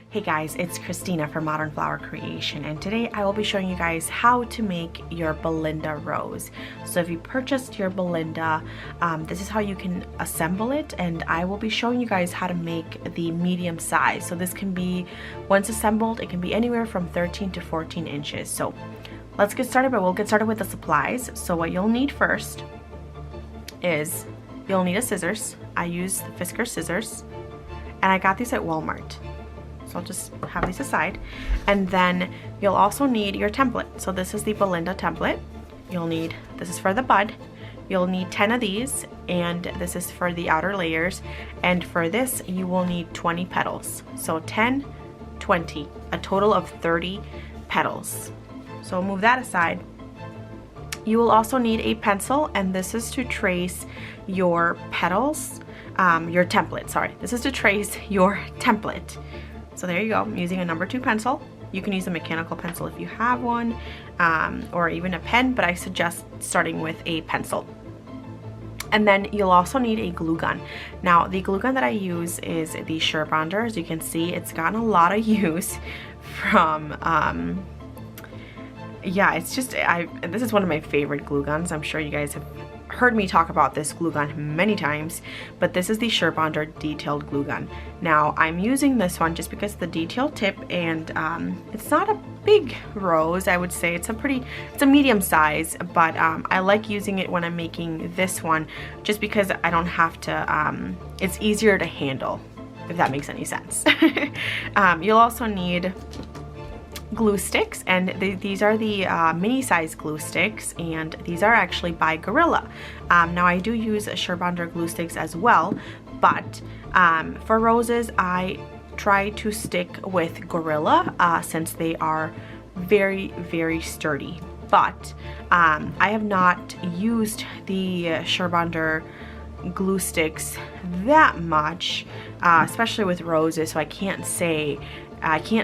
Hey guys, it's Christina from Modern Flower Creation, and today I will be showing you guys how to make your Belinda rose. So if you purchased your Belinda, this is how you can assemble it, and I will be showing you guys how to make the medium size. So this can be, once assembled, it can be anywhere from 13 to 14 inches. So let's get started, but we'll get started with the supplies. So what you'll need first is you'll need a scissors. I use the Fisker scissors, and I got these at Walmart. So I'll just have these aside. And then you'll also need your template. So this is the Belinda template. You'll need, this is for the bud. You'll need 10 of these, and this is for the outer layers. And for this, you will need 20 petals. So 10, 20, a total of 30 petals. So move that aside. You will also need a pencil, and this is to trace your petals, your template, sorry. This is to trace your template. So there you go, I'm using a number 2 pencil. You can use a mechanical pencil if you have one, or even a pen, but I suggest starting with a pencil. And then you'll also need a glue gun. Now, the glue gun that I use is the Bonder. As you can see, it's gotten a lot of use from, yeah, it's just, this is one of my favorite glue guns. I'm sure you guys have heard me talk about this glue gun many times, but this is the Bonder detailed glue gun. Now I'm using this one just because the detail tip, and it's not a big rose, I would say. It's a medium size, but I like using it when I'm making this one just because I don't have to, it's easier to handle, if that makes any sense. You'll also need glue sticks, and these are the mini size glue sticks, and these are actually by Gorilla. Now I do use Bonder glue sticks as well, but for roses I try to stick with Gorilla since they are very, very sturdy. But I have not used the Bonder glue sticks that much, especially with roses, so I can't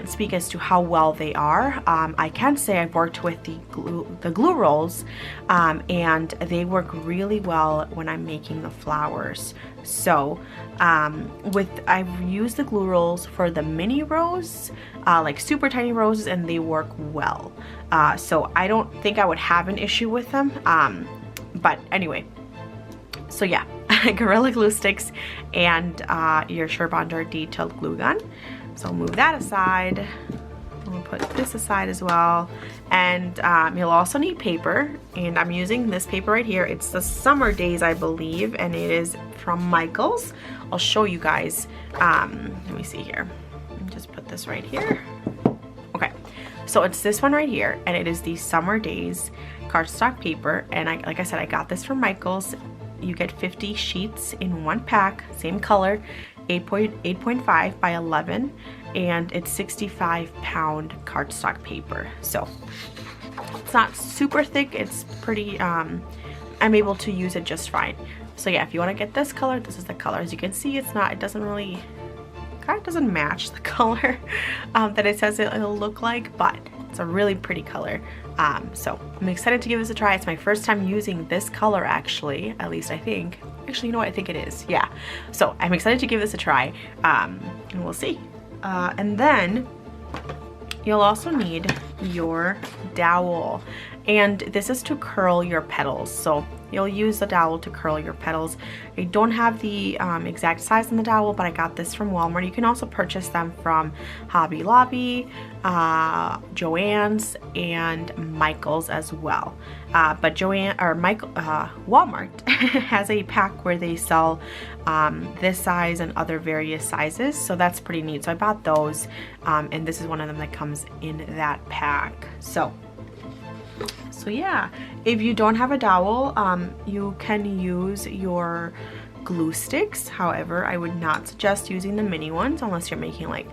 speak as to how well they are. I can say I've worked with the glue rolls, and they work really well when I'm making the flowers. So I've used the glue rolls for the mini rose, like super tiny roses, and they work well. So I don't think I would have an issue with them. But anyway, so yeah, Gorilla glue sticks and your Bonder detailed glue gun. So I'll move that aside. We'll put this aside as well. And you'll also need paper, and I'm using this paper right here. It's the Summer Days, I believe, and it is from Michaels. I'll show you guys. Let me see here. Just put this right here. Okay, so it's this one right here, and it is the Summer Days cardstock paper. And like I said, I got this from Michaels. You get 50 sheets in one pack, same color. 8.5 by 11, and it's 65-pound cardstock paper. So it's not super thick, it's pretty, I'm able to use it just fine. So yeah, if you want to get this color, this is the color. As you can see, it doesn't really, kind of doesn't match the color that it says it'll look like, but it's a really pretty color. So I'm excited to give this a try. It's my first time using this color, actually, at least I think. Actually, you know what? I think it is. Yeah. So I'm excited to give this a try, and we'll see. And then you'll also need your dowel, and this is to curl your petals. So you'll use the dowel to curl your petals. I don't have the exact size in the dowel, but I got this from Walmart. You can also purchase them from Hobby Lobby, Joann's, and Michael's as well. But Walmart has a pack where they sell this size and other various sizes, so that's pretty neat. So I bought those, and this is one of them that comes in that pack. So yeah, if you don't have a dowel, you can use your glue sticks. However, I would not suggest using the mini ones unless you're making like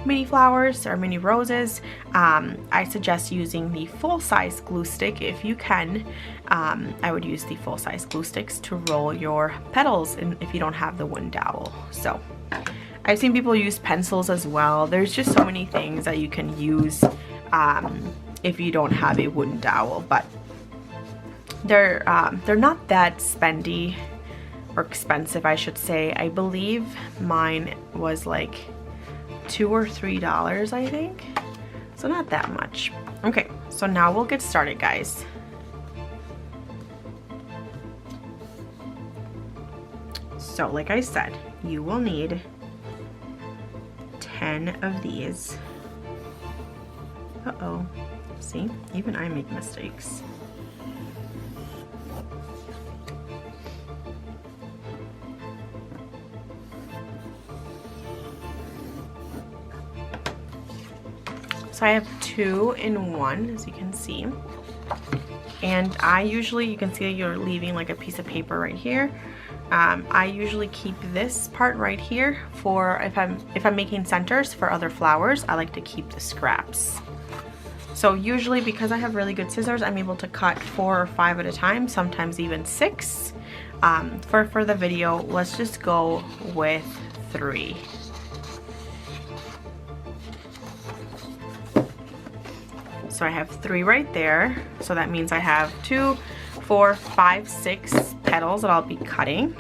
mini flowers or mini roses. I suggest using the full-size glue stick if you can. I would use the full-size glue sticks to roll your petals if you don't have the wooden dowel. So I've seen people use pencils as well. There's just so many things that you can use if you don't have a wooden dowel, but they're not that spendy or expensive, I should say. I believe mine was like $2 or $3, I think. So not that much. Okay, so now we'll get started, guys. So like I said, you will need 10 of these. Uh-oh, see, even I make mistakes. So I have 2 in 1, as you can see. And I usually, you can see you're leaving like a piece of paper right here. I usually keep this part right here for if I'm making centers for other flowers. I like to keep the scraps. So usually, because I have really good scissors, I'm able to cut 4 or 5 at a time, sometimes even 6. For the video, let's just go with 3. So I have 3 right there. So that means I have 2, 4, 5, 6 petals that I'll be cutting.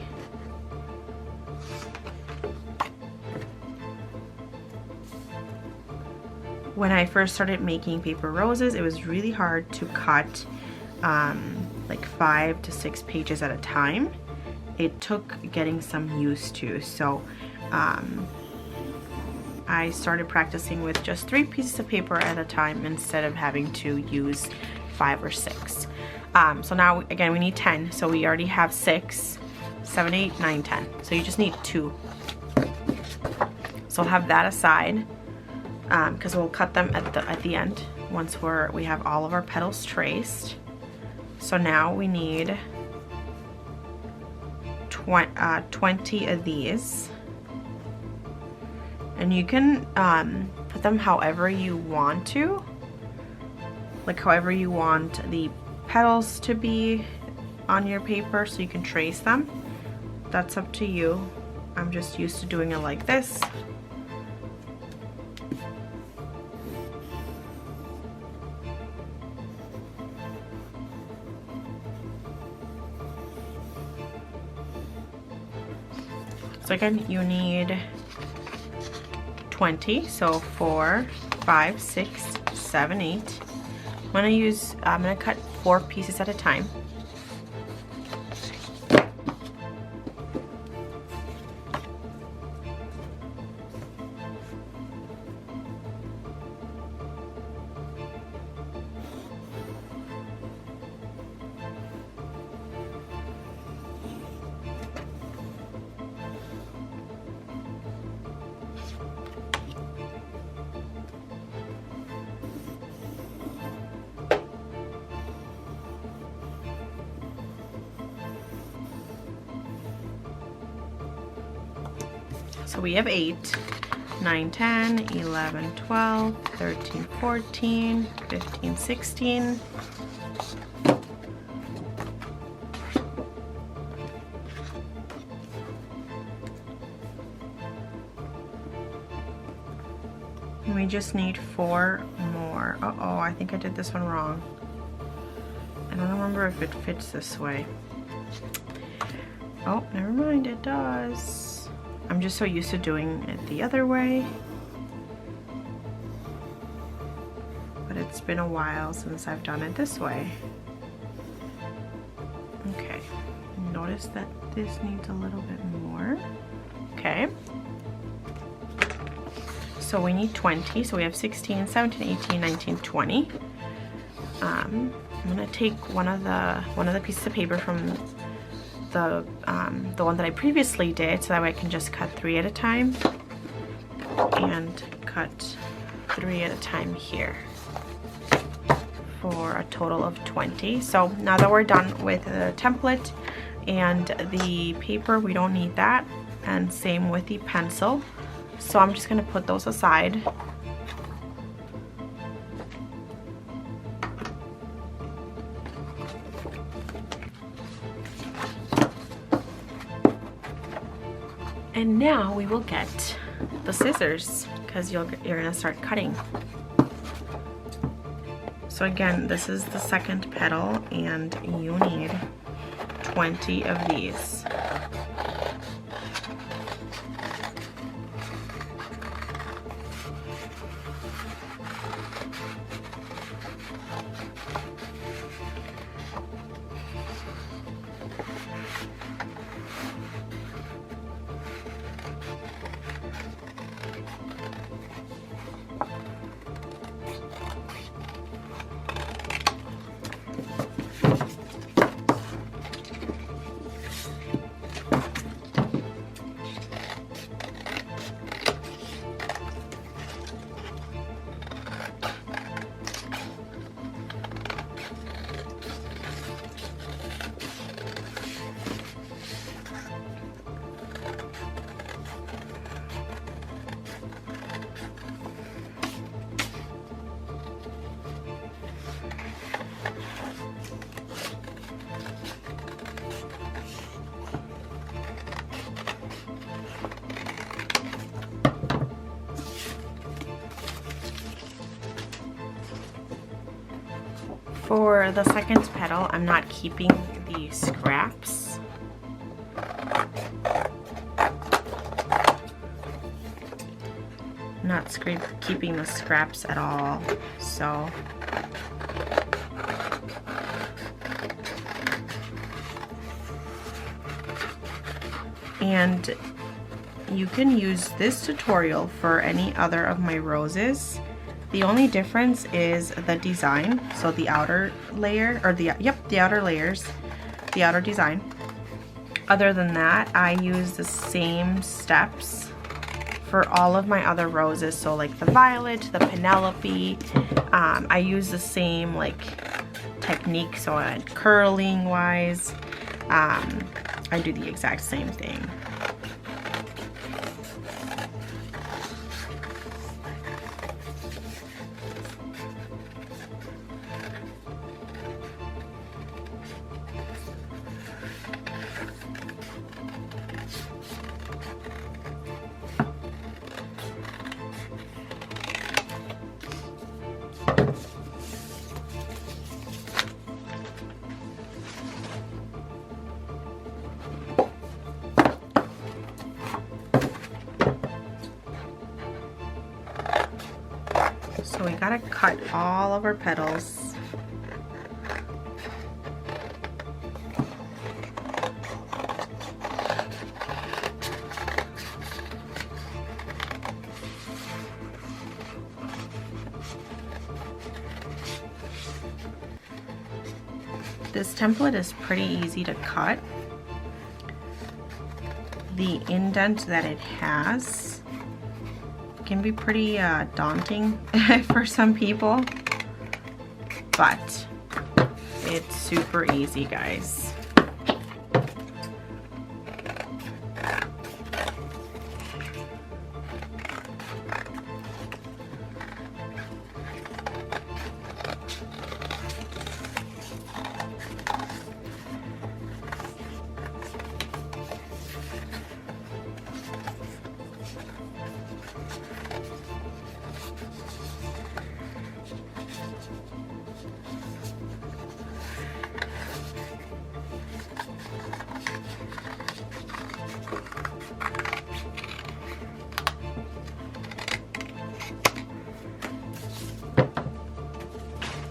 When I first started making paper roses, it was really hard to cut like 5 to 6 pages at a time. It took getting some used to. So I started practicing with just 3 pieces of paper at a time instead of having to use 5 or 6. So now again we need 10, so we already have 6, 7, 8, 9, 10. So you just need 2. So I'll have that aside because we'll cut them at the end once we have all of our petals traced. So now we need 20 of these. And you can put them however you want to, like however you want the petals to be on your paper, so you can trace them. That's up to you. I'm just used to doing it like this. So again, you need 20, so 4, 5, 6, 7, 8. I'm gonna cut 4 pieces at a time. So we have 8, 9, 10, 11, 12, 13, 14, 15, 16. And we just need 4 more. Uh-oh, I think I did this one wrong. I don't remember if it fits this way. Oh, never mind, it does. I'm just so used to doing it the other way. But it's been a while since I've done it this way. Okay, notice that this needs a little bit more. Okay. So we need 20, so we have 16, 17, 18, 19, 20. I'm gonna take one of the pieces of paper from the one that I previously did, so that way I can just cut 3 at a time and cut 3 at a time here for a total of 20. So now that we're done with the template and the paper, we don't need that, and same with the pencil. So I'm just gonna put those aside. And now we will get the scissors, because you're gonna start cutting. So again, this is the second petal, and you need 20 of these. For the second petal, I'm not keeping the scraps. Not keeping the scraps at all, so and you can use this tutorial for any other of my roses. The only difference is the design, so the outer layer, or the outer layers, the outer design. Other than that, I use the same steps for all of my other roses, so like the violet, the Penelope, I use the same like technique, so curling wise, I do the exact same thing. So we gotta cut all of our petals. This template is pretty easy to cut. The indent that it has can be pretty daunting for some people, but it's super easy, guys.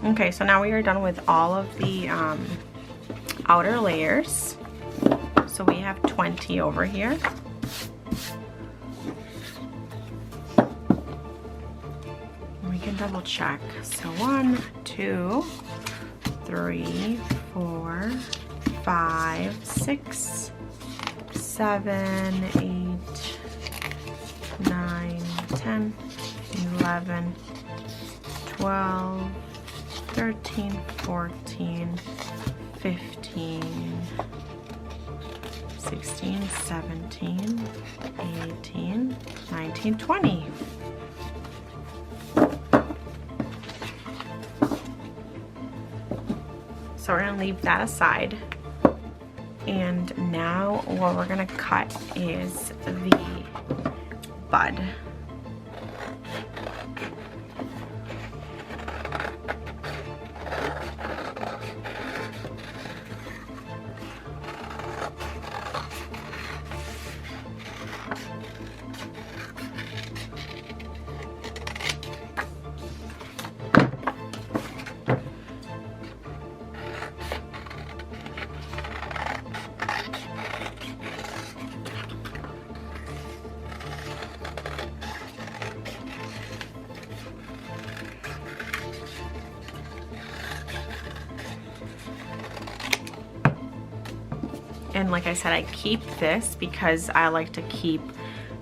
Okay, so now we are done with all of the outer layers. So we have 20 over here. We can double check. So 1, 2, 3, 4, 5, 6, 7, 8, 9, 10, 11, 12, 13, 14, 15, 16, 17, 18, 19, 20. So we're going to leave that aside. And now what we're going to cut is the bud. And like I said, I keep this because I like to keep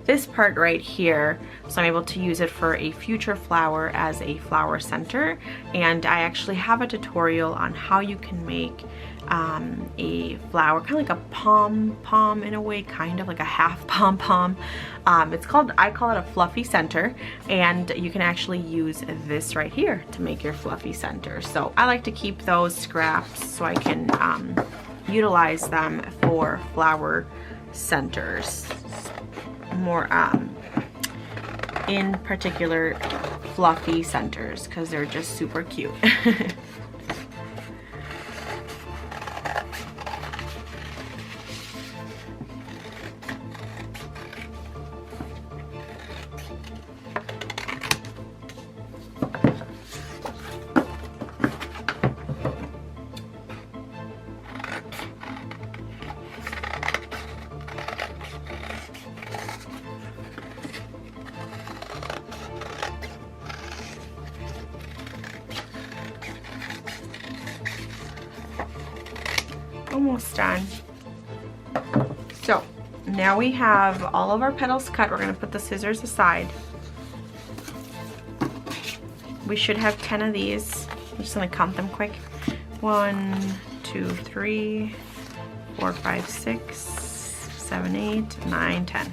this part right here, so I'm able to use it for a future flower as a flower center. And I actually have a tutorial on how you can make a flower, kind of like a pom-pom in a way, kind of like a half pom-pom. It's called, I call it a fluffy center, and you can actually use this right here to make your fluffy center. So I like to keep those scraps so I can utilize them for flower centers, more in particular fluffy centers, because they're just super cute. Almost done. So now we have all of our petals cut. We're going to put the scissors aside. We should have 10 of these. I'm just going to count them quick. 1, 2, 3, 4, 5, 6, 7, 8, 9, 10.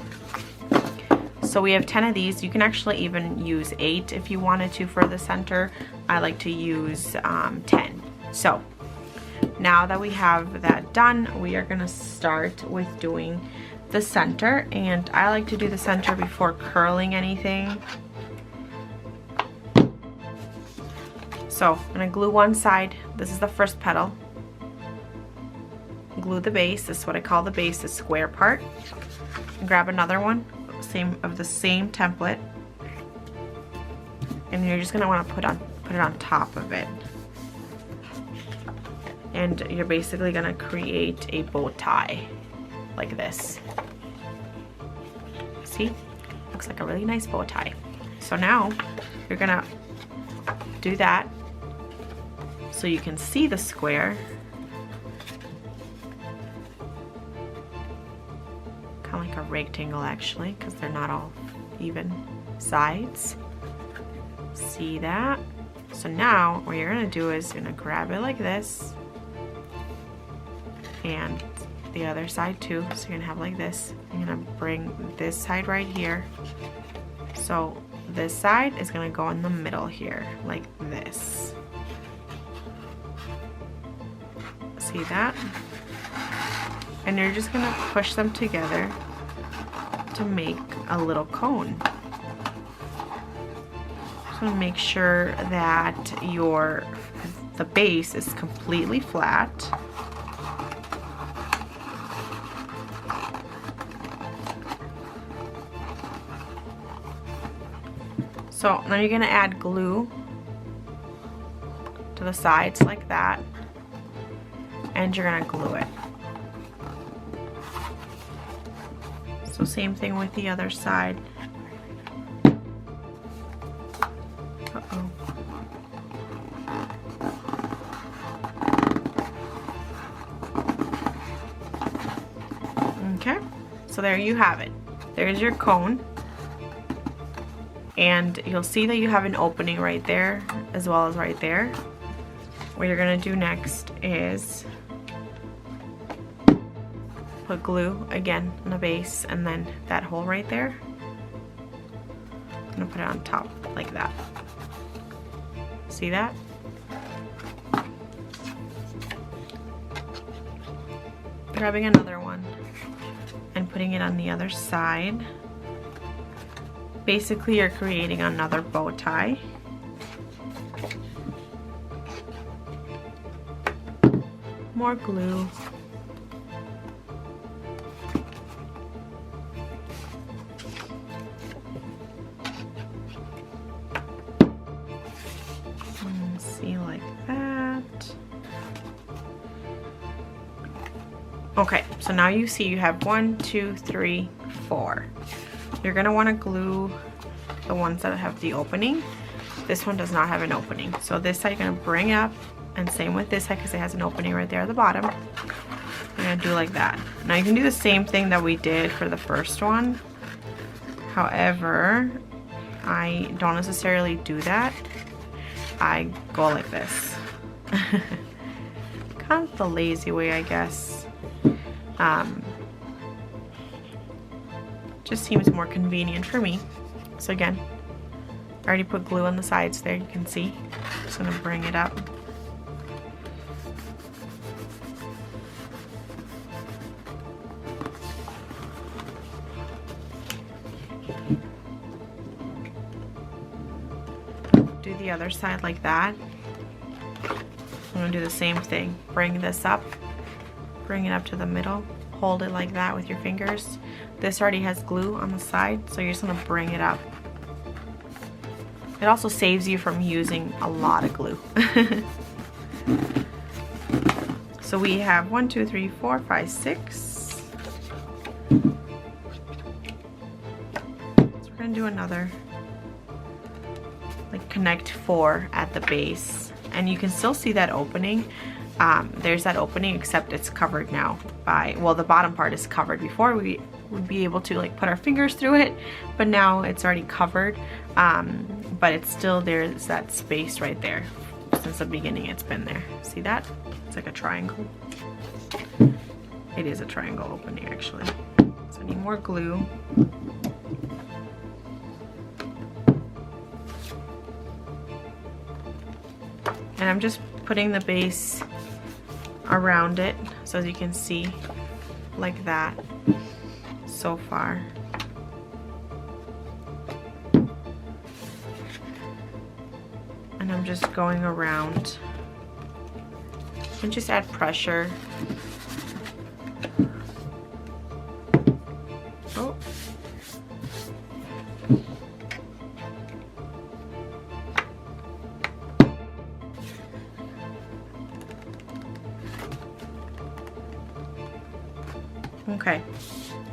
So we have 10 of these. You can actually even use 8 if you wanted to for the center. I like to use 10. So now that we have that done, we are going to start with doing the center. And I like to do the center before curling anything. So I'm going to glue one side. This is the first petal. Glue the base. This is what I call the base, the square part. And grab another one, of the same template. And you're just going to want to put it on top of it. And you're basically going to create a bow tie like this. See? Looks like a really nice bow tie. So now you're going to do that so you can see the square. Kind of like a rectangle actually, because they're not all even sides. See that? So now what you're going to do is you're going to grab it like this. And the other side too. So you're going to have like this. You're going to bring this side right here. So this side is going to go in the middle here, like this. See that? And you're just going to push them together to make a little cone. Just want to make sure that the base is completely flat. So now you're going to add glue to the sides like that, and you're going to glue it. So same thing with the other side. Uh-oh. Okay, so there you have it. There's your cone. And you'll see that you have an opening right there as well as right there. What you're gonna do next is put glue again on the base, and then that hole right there, I'm gonna put it on top like that. See that? Grabbing another one and putting it on the other side. Basically, you're creating another bow tie. More glue. And see, like that. Okay, so now you see you have 1, 2, 3, 4. You're going to want to glue the ones that have the opening. This one does not have an opening. So this side you're going to bring up, and same with this side because it has an opening right there at the bottom. You're going to do like that. Now you can do the same thing that we did for the first one. However, I don't necessarily do that. I go like this. Kind of the lazy way, I guess. Just seems more convenient for me. So again, I already put glue on the sides there, you can see. Just gonna bring it up. Do the other side like that. I'm gonna do the same thing. Bring this up, bring it up to the middle, hold it like that with your fingers. This already has glue on the side, so you're just gonna bring it up. It also saves you from using a lot of glue. So we have 1, 2, 3, 4, 5, 6. So we're gonna do another, like connect 4 at the base. And you can still see that opening. there's that opening, except it's covered now by, well, the bottom part is covered. Before we would be able to like put our fingers through it, but now it's already covered. But it's still, there's that space right there. Since the beginning it's been there. See that? It's like a triangle. It is a triangle opening actually. So I need more glue. And I'm just putting the base around it, so as you can see, like that so far. And I'm just going around and just add pressure. Oh. Okay,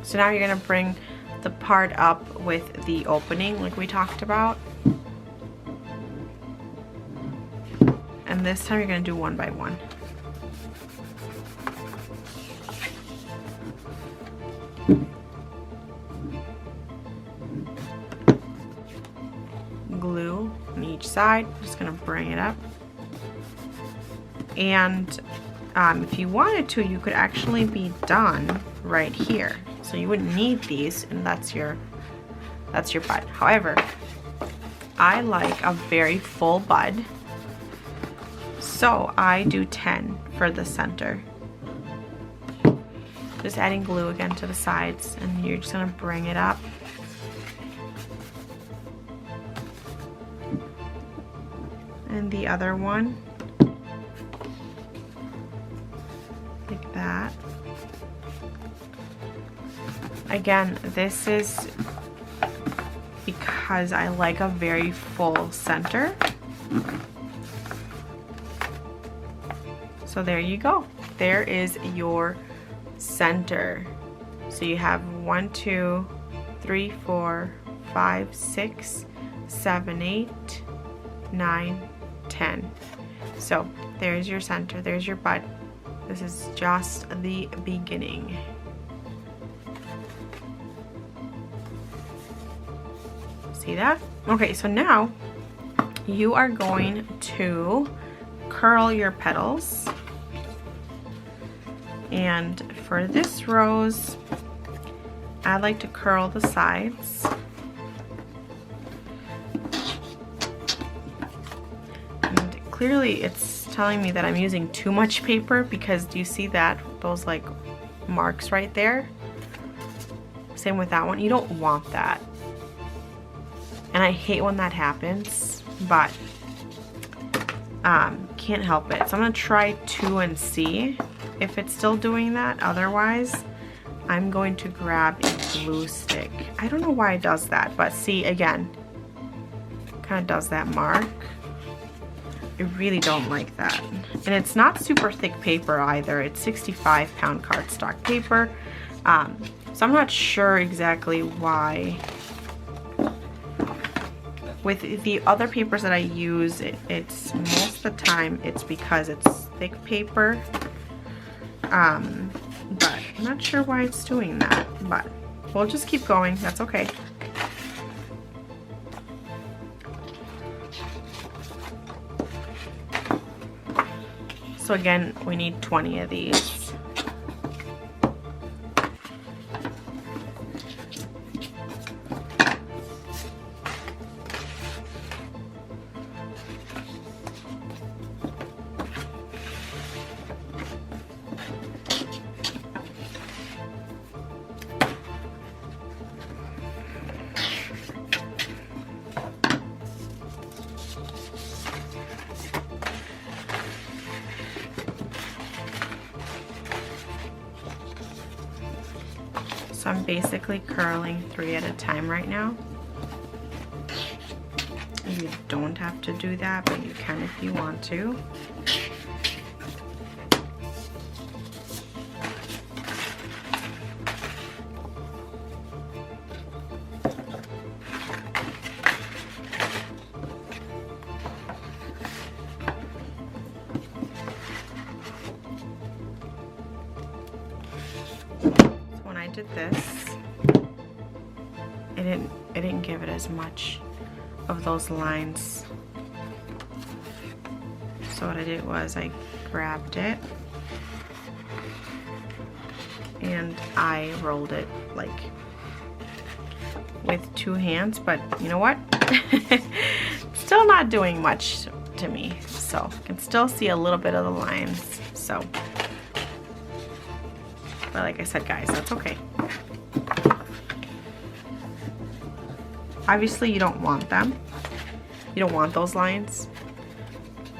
so now you're gonna bring the part up with the opening like we talked about. And this time you're gonna do one by one. Glue on each side, just gonna bring it up. And if you wanted to, you could actually be done right here. So you wouldn't need these, and that's your bud. However, I like a very full bud, so I do 10 for the center. Just adding glue again to the sides, and you're just gonna bring it up. And the other one, like that. Again, this is because I like a very full center. So there you go. There is your center. So you have 1, 2, 3, 4, 5, 6, 7, 8, 9, 10. So there's your center, there's your bud. This is just the beginning. See that? Okay, so now you are going to curl your petals. And for this rose, I like to curl the sides. And clearly it's telling me that I'm using too much paper, because do you see that? Those like marks right there? Same with that one. You don't want that. And I hate when that happens, but can't help it. So I'm gonna try 2 and see if it's still doing that. Otherwise, I'm going to grab a glue stick. I don't know why it does that, but see, again, kind of does that mark. I really don't like that. And it's not super thick paper either. It's 65-pound cardstock paper. So I'm not sure exactly why. With the other papers that I use, it's most of the time it's because it's thick paper. But I'm not sure why it's doing that, but we'll just keep going. That's okay. So again, we need 20 of these. So I'm basically curling 3 at a time right now. You don't have to do that, but you can if you want to. did this, it didn't give it as much of those lines. So what I did was I grabbed it and I rolled it like with 2 hands, but you know what? Still not doing much to me, so I can still see a little bit of the lines. So, but like I said, guys, that's okay. Obviously you don't want them. You don't want those lines,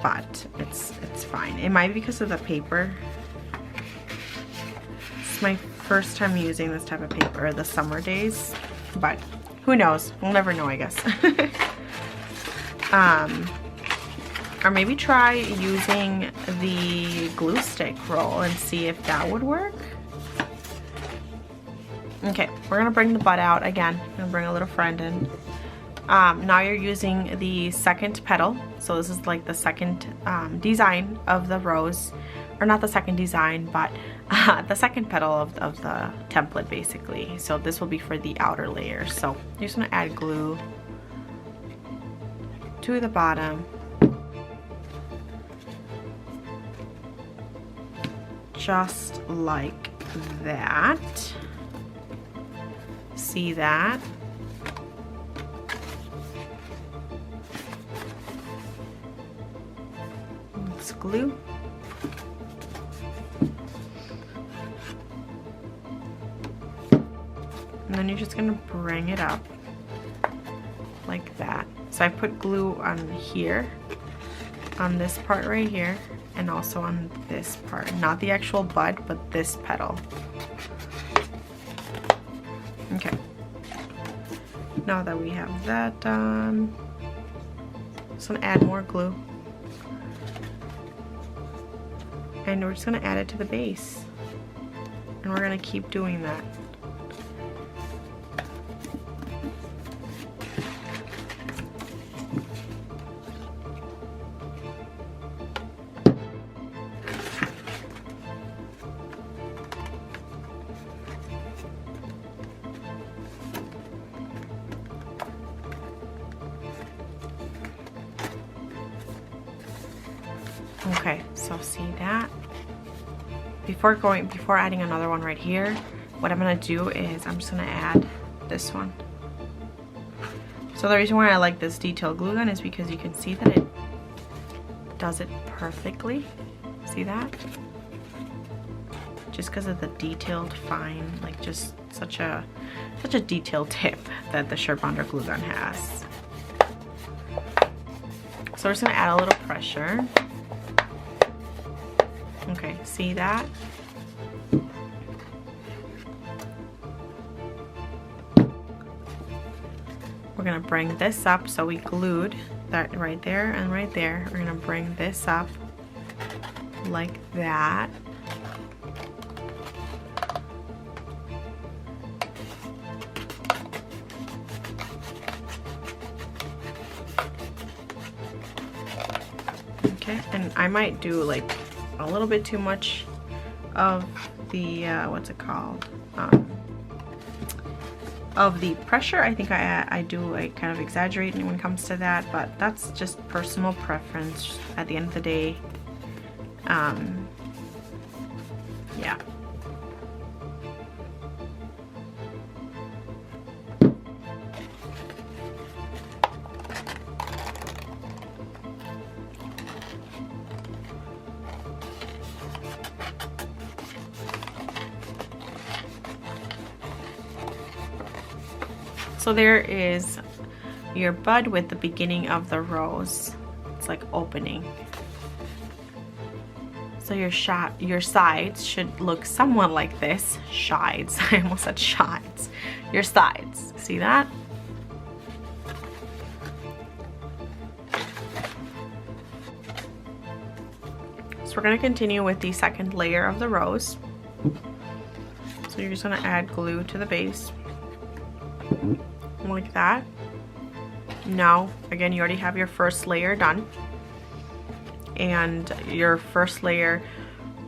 but it's fine. It might be because of the paper. It's my first time using this type of paper the summer days, but who knows? We'll never know, I guess. Or maybe try using the glue stick roll and see if that would work. Okay, we're gonna bring the bud out again. I'm gonna bring a little friend in. Now you're using the second petal. So this is like the second design of the rose, or not the second design, but the second petal of the template basically. So this will be for the outer layer. So you're just gonna add glue to the bottom. Just like that. See that? Let's glue. And then you're just gonna bring it up like that. So I put glue on here, on this part right here, and also on this part. Not the actual bud, but this petal. Okay. Now that we have that done, just gonna add more glue. And we're just gonna add it to the base. And we're gonna keep doing that. Okay, so see that? Before adding another one right here, what I'm gonna do is I'm just gonna add this one. So the reason why I like this detailed glue gun is because you can see that it does it perfectly. See that? Just because of the detailed fine, like just such a detailed tip that the Sure Bonder glue gun has. So we're just gonna add a little pressure. Okay, see that? We're gonna bring this up, so we glued that right there and right there. We're gonna bring this up like that. Okay, and I might do like a little bit too much of the what's it called, of the pressure. I think I kind of exaggerate when it comes to that, but that's just personal preference at the end of the day. Yeah. So there is your bud with the beginning of the rose. It's like opening. So your sides should look somewhat like this. Sides. I almost said sides. Your sides. See that? So we're going to continue with the second layer of the rose. So you're just going to add glue to the base. Like that. Now, again, you already have your first layer done. And your first layer,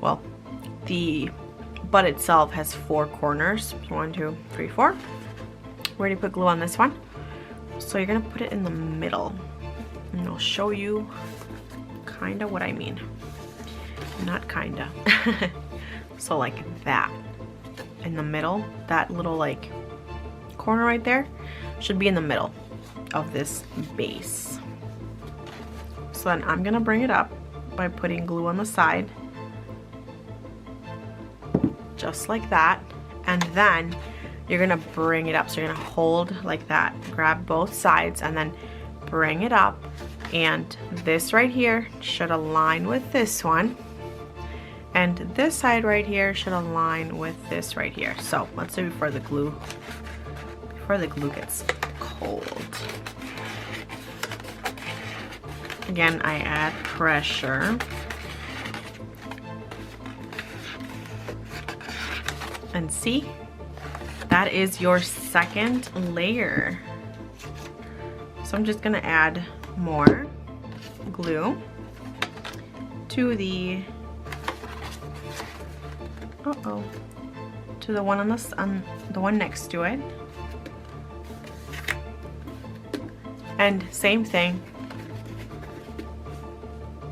well, the bud itself has 4 corners. 1, 2, 3, 4. We already put glue on this one. So you're gonna put it in the middle. And I'll show you kinda what I mean. Not kinda. So like that. In the middle, that little like corner right there should be in the middle of this base. So then I'm gonna bring it up by putting glue on the side, just like that, and then you're gonna bring it up. So you're gonna hold like that, grab both sides, and then bring it up, and this right here should align with this one, and this side right here should align with this right here. So let's do before the glue gets cold. Again, I add pressure. And see, that is your second layer. So I'm just gonna add more glue to the to the one on the one next to it. And same thing.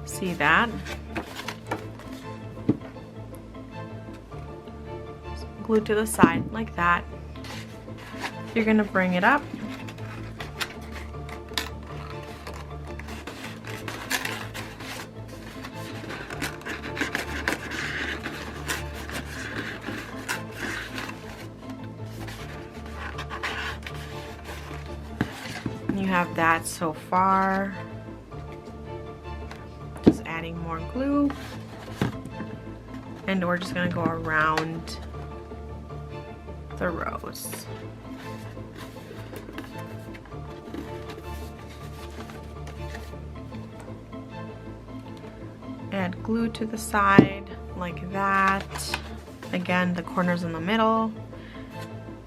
See that? Glue to the side like that. You're gonna bring it up. You have that so far. Just adding more glue. And we're just gonna go around the rows. Add glue to the side like that. Again, the corners in the middle.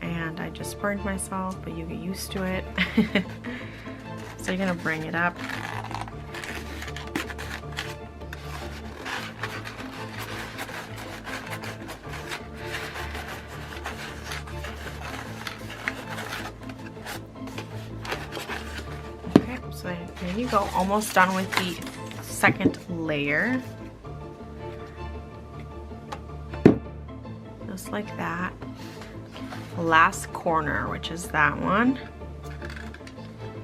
And I just burned myself, but you get used to it. So you're gonna bring it up. Okay, so there you go. Almost done with the second layer. Just like that. Last corner, which is that one.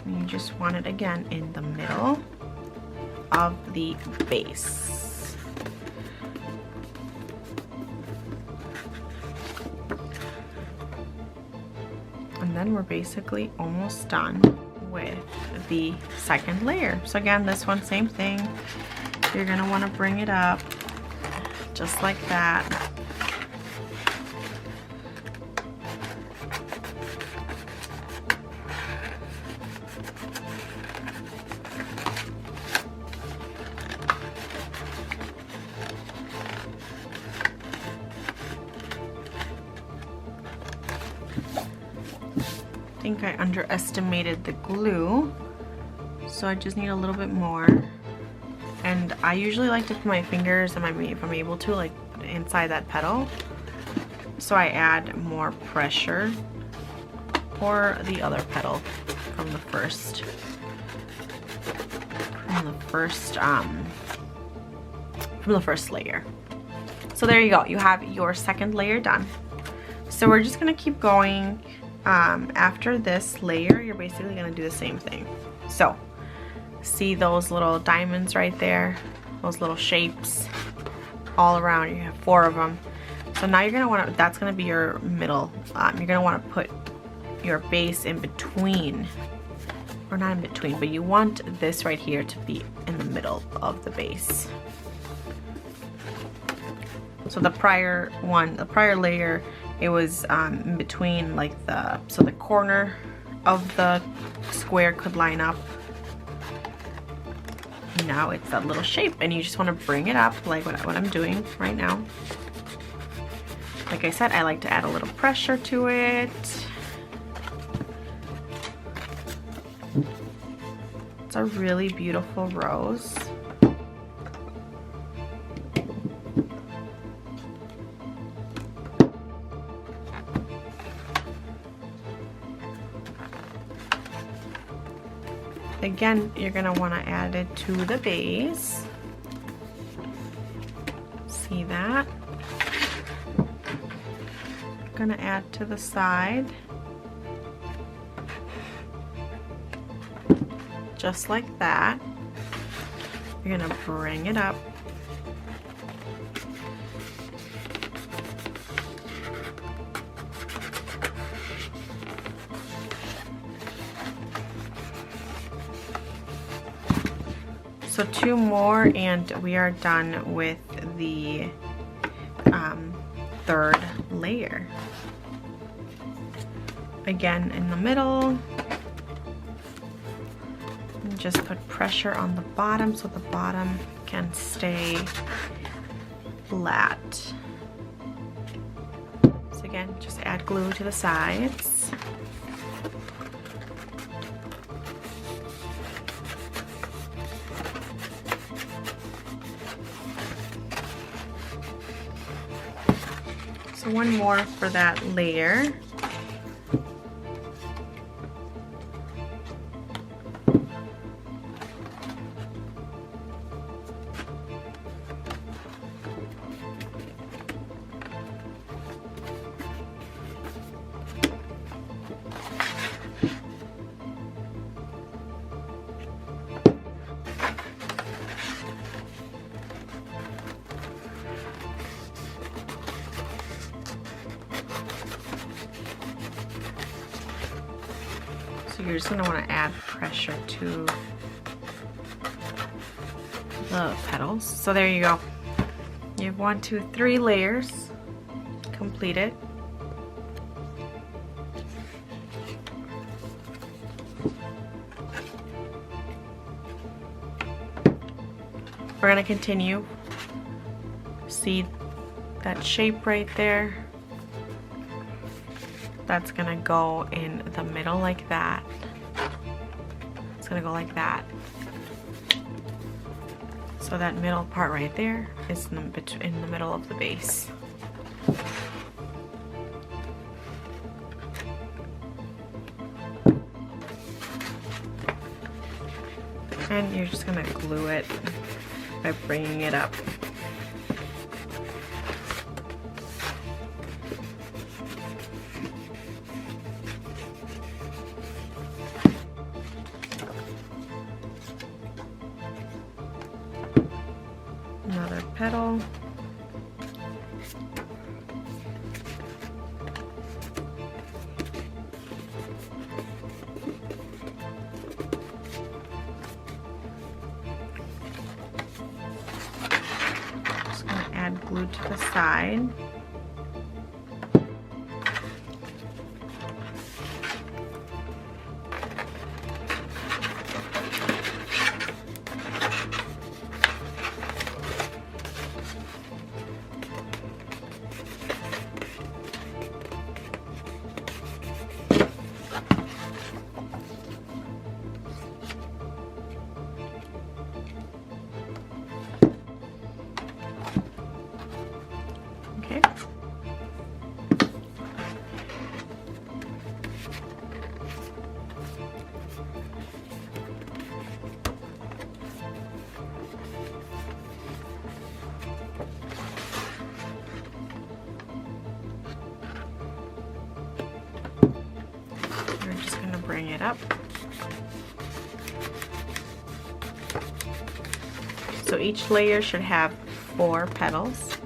And you just want it again in the middle of the base. And then we're basically almost done with the second layer. So again, this one, same thing. You're gonna want to bring it up just like that. I think I underestimated the glue, so I just need a little bit more. And I usually like to put my fingers, and if I'm able to, like put it inside that petal. So I add more pressure for the other petal from the first layer. So there you go. You have your second layer done. So we're just gonna keep going. After this layer, you're basically gonna do the same thing. So see those little diamonds right there, those little shapes all around. You have 4 of them. So now you're gonna want to, that's gonna be your middle. You're gonna want to put your base in between, or not in between, but you want this right here to be in the middle of the base. So the prior layer, it was in between, like so the corner of the square could line up. Now it's that little shape, and you just want to bring it up like what I'm doing right now. Like I said, I like to add a little pressure to it. It's a really beautiful rose. again, you're gonna wanna add it to the base. See that? Gonna add to the side. Just like that. You're gonna bring it up. So 2 more and we are done with the 3rd layer. Again, in the middle, and just put pressure on the bottom so the bottom can stay flat. So again, just add glue to the sides. So 1 more for that layer. So you're just going to want to add pressure to the petals. So there you go. You have 1, 2, 3 layers completed. We're going to continue. See that shape right there? That's gonna go in the middle like that. It's gonna go like that. So that middle part right there is in the middle of the base. And you're just gonna glue it by bringing it up. Another petal. Just going to add glue to the side. Okay. We're just going to bring it up. So each layer should have 4 petals.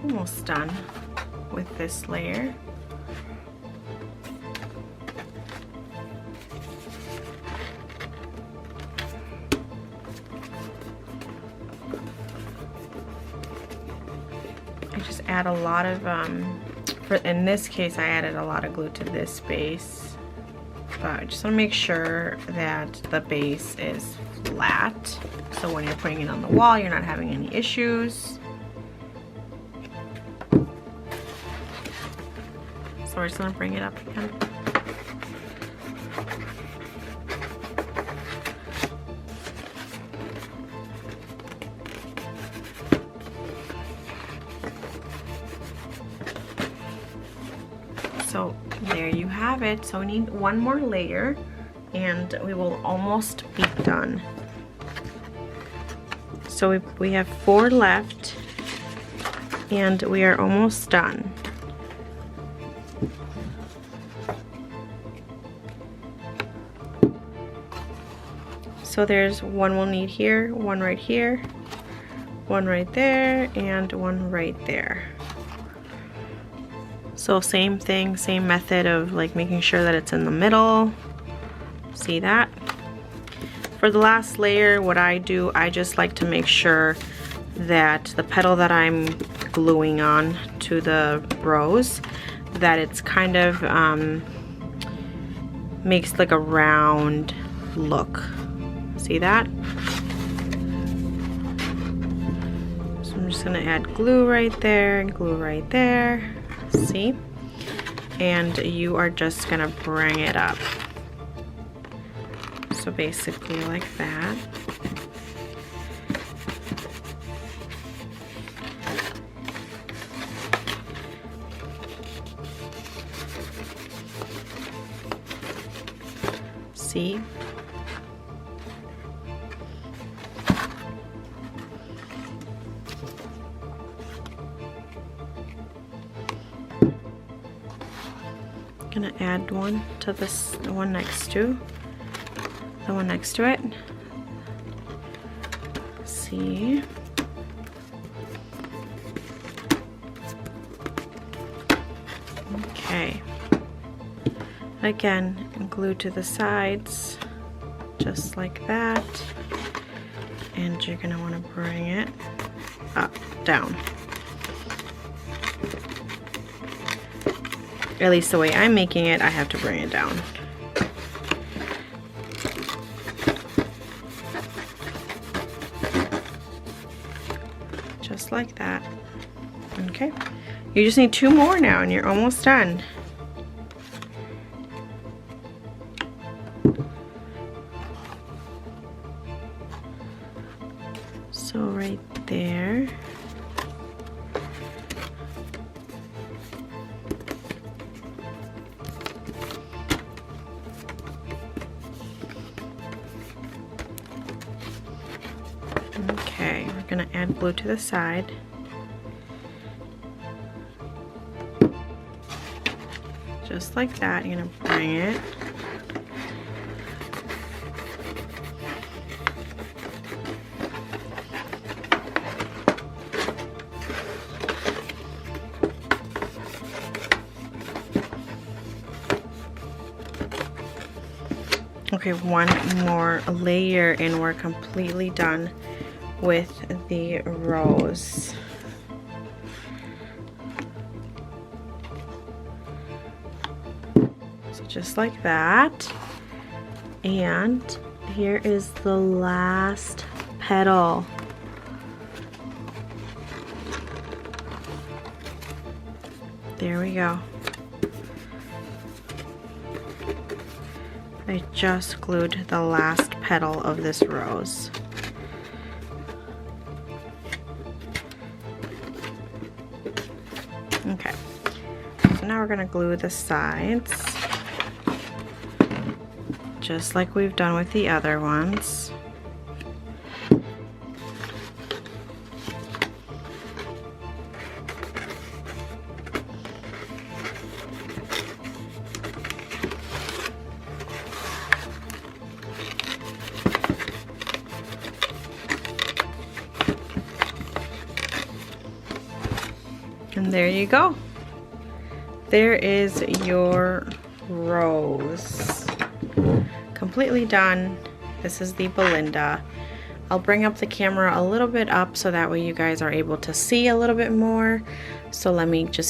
Almost done with this layer. I just add a lot of, in this case I added a lot of glue to this base, but I just want to make sure that the base is flat, so when you're putting it on the wall you're not having any issues. So we're just going to bring it up again. So there you have it. So we need one more layer and we will almost be done. So we have 4 left and we are almost done. So there's one we'll need here, one right here, one right there, and one right there. So same thing, same method of like making sure that it's in the middle. See that? For the last layer, what I do, I just like to make sure that the petal that I'm gluing on to the rose, that it's kind of makes like a round look. See that? So I'm just gonna add glue right there and glue right there. See? And you are just gonna bring it up. So basically like that. See? Gonna add one to this, the one next to it. See? Okay. Again, glue to the sides, just like that. And you're gonna wanna bring it up, down. At least the way I'm making it, I have to bring it down. Just like that. Okay. You just need 2 more now and you're almost done. So right there. Okay, we're gonna add glue to the side. Just like that, you're gonna bring it. Okay, one more layer and we're completely done with the rose. So just like that. And here is the last petal. There we go. I just glued the last petal of this rose. Okay, so now we're gonna glue the sides, just like we've done with the other ones. And there you go. There is your rose. Completely done. This is the Belinda. I'll bring up the camera a little bit up so that way you guys are able to see a little bit more. So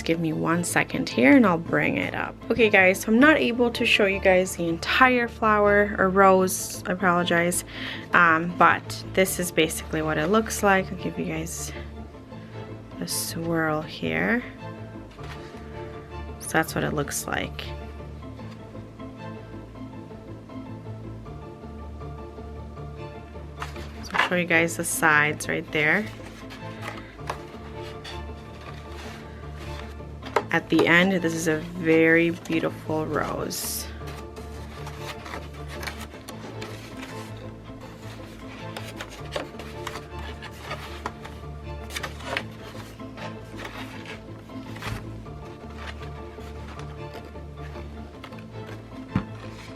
give me 1 second here and I'll bring it up. Okay guys, so I'm not able to show you guys the entire flower or rose, I apologize. But this is basically what it looks like. I'll give you guys a swirl here. So that's what it looks like. So I'll show you guys the sides right there. at the end. This is a very beautiful rose.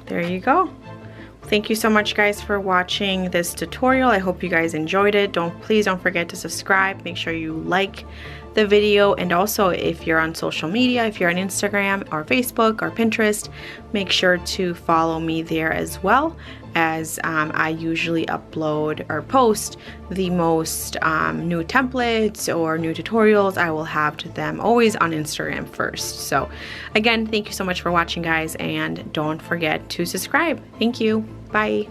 There you go. Thank you so much guys for watching this tutorial. I hope you guys enjoyed it. Please don't forget to subscribe. Make sure you like the video, and also if you're on social media, if you're on Instagram or Facebook or Pinterest, make sure to follow me there as well, as I usually upload or post the most new templates or new tutorials. I will have them always on Instagram first. So again, thank you so much for watching guys, and don't forget to subscribe. Thank you. Bye.